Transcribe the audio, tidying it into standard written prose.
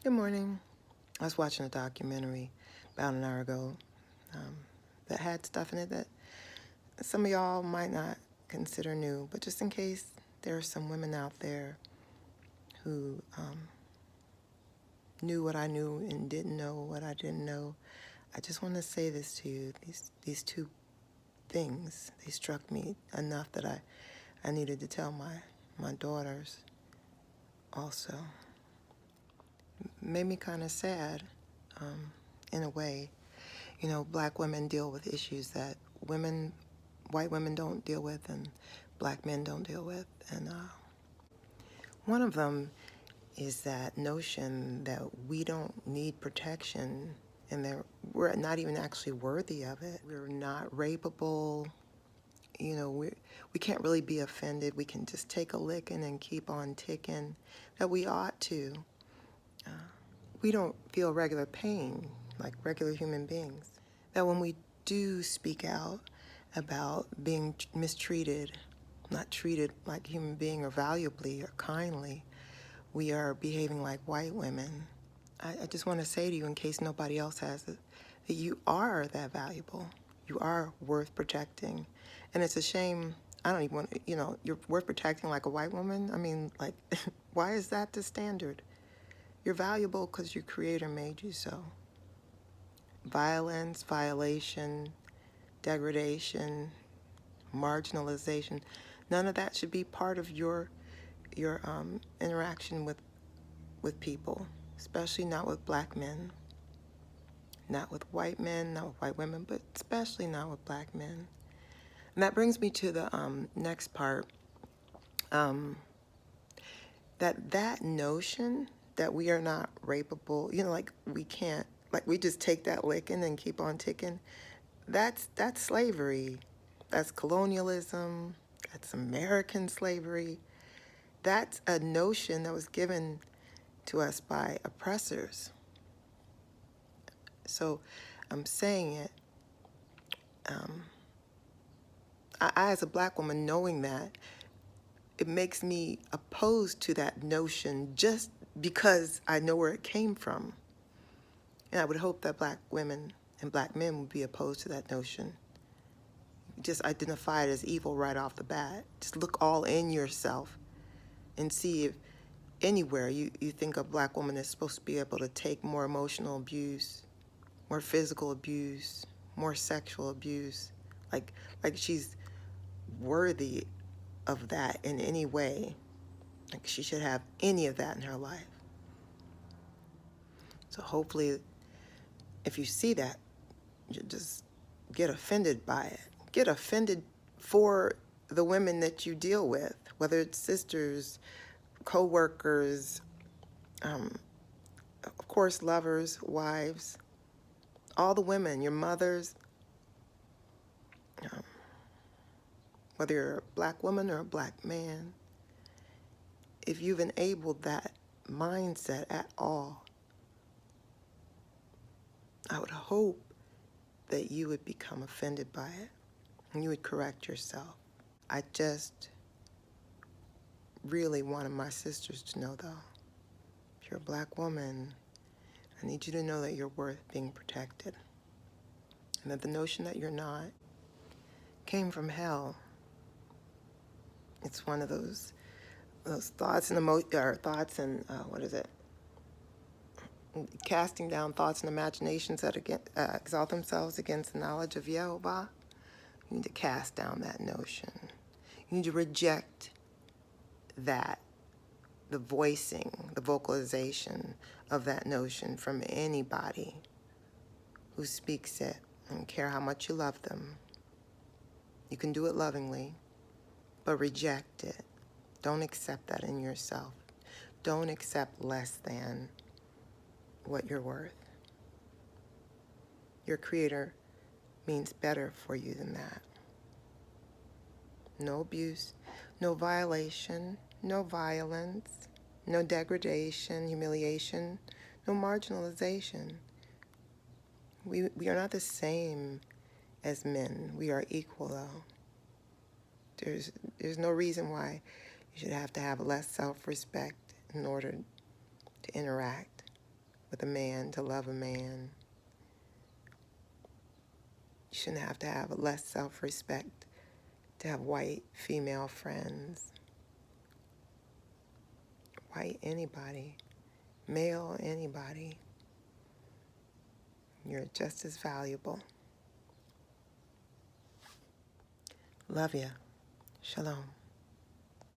Good morning. I was watching a documentary about an hour ago that had stuff in it that some of y'all might not consider new, but just in case there are some women out there who knew what I knew and didn't know what I didn't know, I just want to say this to you. These two things, they struck me enough that I needed to tell my daughters also. Made me kind of sad in a way. You know, black women deal with issues that white women don't deal with and black men don't deal with. And one of them is that notion that we don't need protection and that we're not even actually worthy of it. We're not rapeable. You know, we can't really be offended. We can just take a licking and keep on ticking. That we ought to. We don't feel regular pain like regular human beings. That when we do speak out about being mistreated, not treated like a human being or valuably or kindly, we are behaving like white women. I just want to say to you, in case nobody else has it, that you are that valuable. You are worth protecting. And it's a shame, I don't even want, you're worth protecting like a white woman. I mean, like, why is that the standard? You're valuable because your creator made you so. Violence, violation, degradation, marginalization, none of that should be part of your interaction with people, especially not with black men, not with white men, not with white women, but especially not with black men. And that brings me to the next part, that notion that we are not rapeable, like we can't, like we just take that licking and keep on ticking. That's slavery. That's colonialism. That's American slavery. That's a notion that was given to us by oppressors. So I'm saying it. I, as a black woman, knowing that, it makes me opposed to that notion just because I know where it came from. And I would hope that black women and black men would be opposed to that notion. Just identify it as evil right off the bat. Just look all in yourself and see if anywhere you think a black woman is supposed to be able to take more emotional abuse, more physical abuse, more sexual abuse, like she's worthy of that in any way. Like she should have any of that in her life. So hopefully, if you see that, you just get offended by it. Get offended for the women that you deal with, whether it's sisters, co-workers, of course, lovers, wives, all the women, your mothers, whether you're a black woman or a black man. If you've enabled that mindset at all, I would hope that you would become offended by it and you would correct yourself. I just really wanted my sisters to know, though, if you're a black woman, I need you to know that you're worth being protected. And that the notion that you're not came from hell. It's one of those thoughts and casting down thoughts and imaginations that exalt themselves against the knowledge of Yehovah. You need to cast down that notion. You need to reject that, the voicing, the vocalization of that notion from anybody who speaks it. I don't care how much you love them. You can do it lovingly, but reject it. Don't accept that in yourself. Don't accept less than what you're worth. Your creator means better for you than that. No abuse, no violation, no violence, no degradation, humiliation, no marginalization. We are not the same as men. We are equal, though. There's no reason why you should have to have less self-respect in order to interact. with a man, to love a man. You shouldn't have to have less self-respect to have white female friends. White anybody, male anybody. You're just as valuable. Love ya. Shalom.